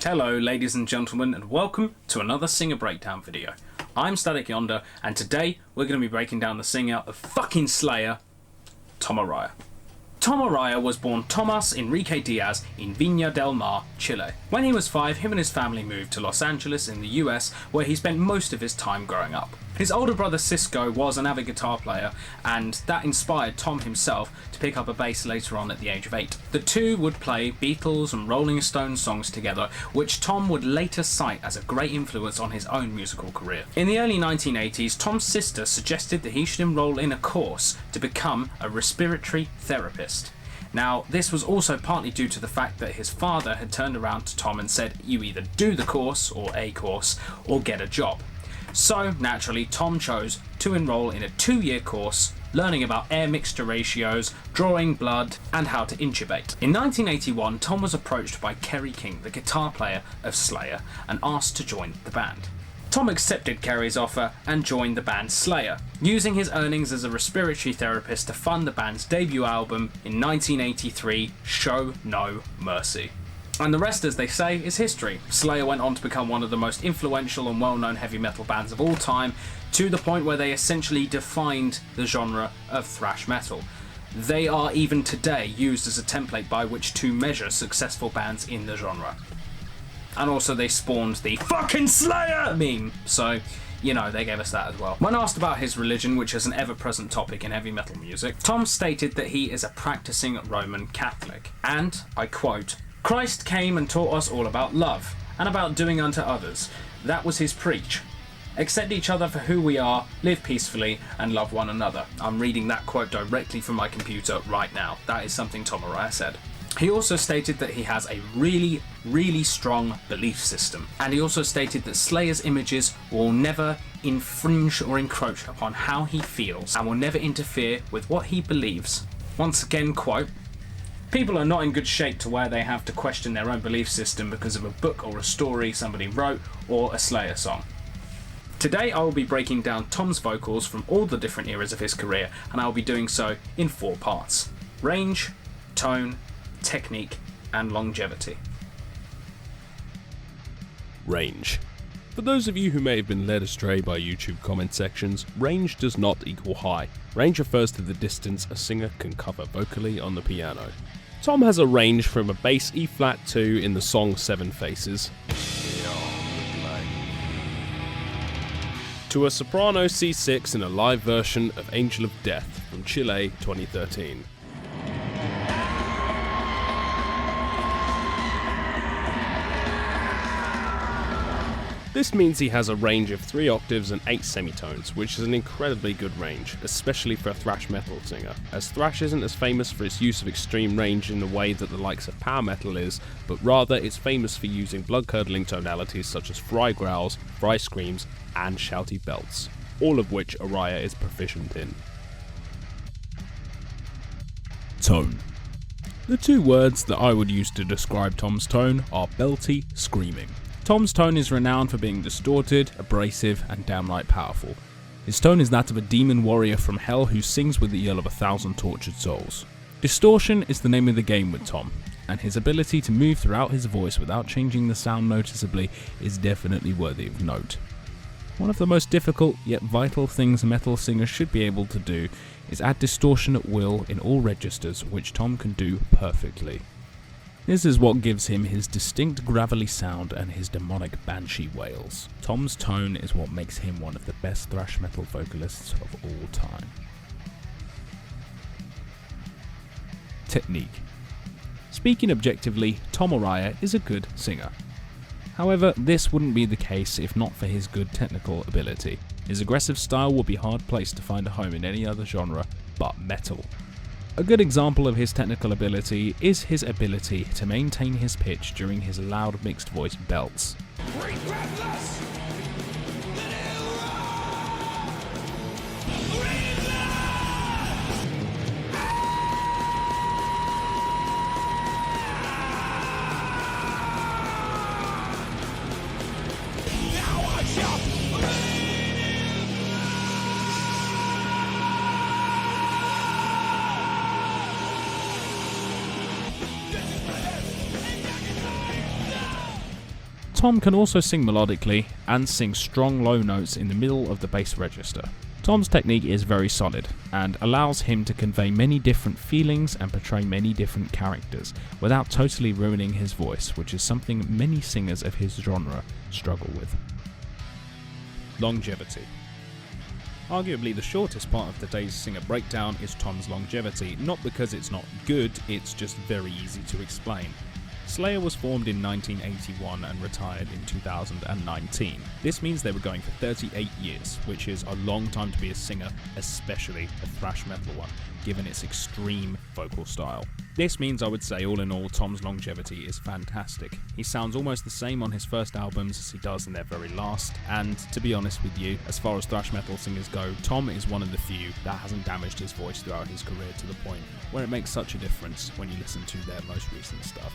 Hello ladies and gentlemen, and welcome to another singer breakdown video. I'm Static Yonder, and today we're going to be breaking down the singer of fucking Slayer, Tom Araya. Tom Araya was born Tomas Enrique Diaz in Viña del Mar, Chile. When he was 5, him and his family moved to Los Angeles in the US, where he spent most of his time growing up. His older brother Cisco was an avid guitar player, and that inspired Tom himself to pick up a bass later on at the age of 8. The two would play Beatles and Rolling Stones songs together, which Tom would later cite as a great influence on his own musical career. In the early 1980s, Tom's sister suggested that he should enroll in a course to become a respiratory therapist. Now, this was also partly due to the fact that his father had turned around to Tom and said, you either do the course, or a course, or get a job. So, naturally, Tom chose to enroll in a 2-year course, learning about air mixture ratios, drawing blood, and how to intubate. In 1981, Tom was approached by Kerry King, the guitar player of Slayer, and asked to join the band. Tom accepted Kerry's offer and joined the band Slayer, using his earnings as a respiratory therapist to fund the band's debut album in 1983, Show No Mercy. And the rest, as they say, is history. Slayer went on to become one of the most influential and well-known heavy metal bands of all time, to the point where they essentially defined the genre of thrash metal. They are even today used as a template by which to measure successful bands in the genre. And also they spawned the fucking Slayer meme, so, you know, they gave us that as well. When asked about his religion, which is an ever-present topic in heavy metal music, Tom stated that he is a practicing Roman Catholic, and, I quote, "Christ came and taught us all about love, and about doing unto others. That was his preach. Accept each other for who we are, live peacefully, and love one another." I'm reading that quote directly from my computer right now. That is something Tom Araya said. He also stated that he has a really strong belief system. And he also stated that Slayer's images will never infringe or encroach upon how he feels, and will never interfere with what he believes. Once again, quote, "People are not in good shape to where they have to question their own belief system because of a book or a story somebody wrote or a Slayer song." Today I will be breaking down Tom's vocals from all the different eras of his career, and I will be doing so in 4 parts: range, tone, technique, and longevity. Range. For those of you who may have been led astray by YouTube comment sections, range does not equal high. Range refers to the distance a singer can cover vocally on the piano. Tom has a range from a bass E-flat 2 in the song 7 Faces to a soprano C6 in a live version of Angel of Death from Chile 2013. This means he has a range of 3 octaves and 8 semitones, which is an incredibly good range, especially for a thrash metal singer, as thrash isn't as famous for its use of extreme range in the way that the likes of power metal is, but rather it's famous for using blood-curdling tonalities such as fry growls, fry screams, and shouty belts, all of which Araya is proficient in. Tone. The 2 words that I would use to describe Tom's tone are belty, screaming. Tom's tone is renowned for being distorted, abrasive, and downright powerful. His tone is that of a demon warrior from hell who sings with the yell of 1,000 tortured souls. Distortion is the name of the game with Tom, and his ability to move throughout his voice without changing the sound noticeably is definitely worthy of note. One of the most difficult yet vital things a metal singer should be able to do is add distortion at will in all registers, which Tom can do perfectly. This is what gives him his distinct gravelly sound and his demonic banshee wails. Tom's tone is what makes him one of the best thrash metal vocalists of all time. Technique. Speaking objectively, Tom Araya is a good singer. However, this wouldn't be the case if not for his good technical ability. His aggressive style would be hard placed to find a home in any other genre but metal. A good example of his technical ability is his ability to maintain his pitch during his loud mixed voice belts. Tom can also sing melodically and sing strong low notes in the middle of the bass register. Tom's technique is very solid and allows him to convey many different feelings and portray many different characters without totally ruining his voice, which is something many singers of his genre struggle with. Longevity. Arguably the shortest part of today's singer breakdown is Tom's longevity, not because it's not good, it's just very easy to explain. Slayer was formed in 1981 and retired in 2019. This means they were going for 38 years, which is a long time to be a singer, especially a thrash metal one, given its extreme vocal style. This means I would say all in all Tom's longevity is fantastic. He sounds almost the same on his first albums as he does in their very last, and to be honest with you, as far as thrash metal singers go, Tom is one of the few that hasn't damaged his voice throughout his career to the point where it makes such a difference when you listen to their most recent stuff.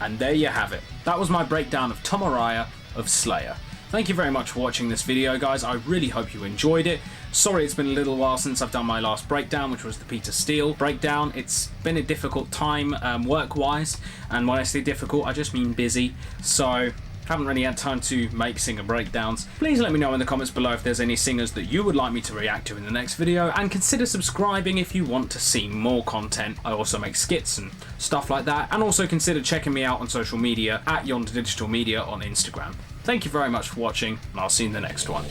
And there you have it. That was my breakdown of Tom Araya of Slayer. Thank you very much for watching this video, guys. I really hope you enjoyed it. Sorry it's been a little while since I've done my last breakdown, which was the Peter Steele breakdown. It's been a difficult time work-wise, and when I say difficult, I just mean busy. So haven't really had time to make singer breakdowns. Please let me know in the comments below if there's any singers that you would like me to react to in the next video, and consider subscribing if you want to see more content. I also make skits and stuff like that, and also consider checking me out on social media at Yonder Digital Media on Instagram. Thank you very much for watching, and I'll see you in the next one.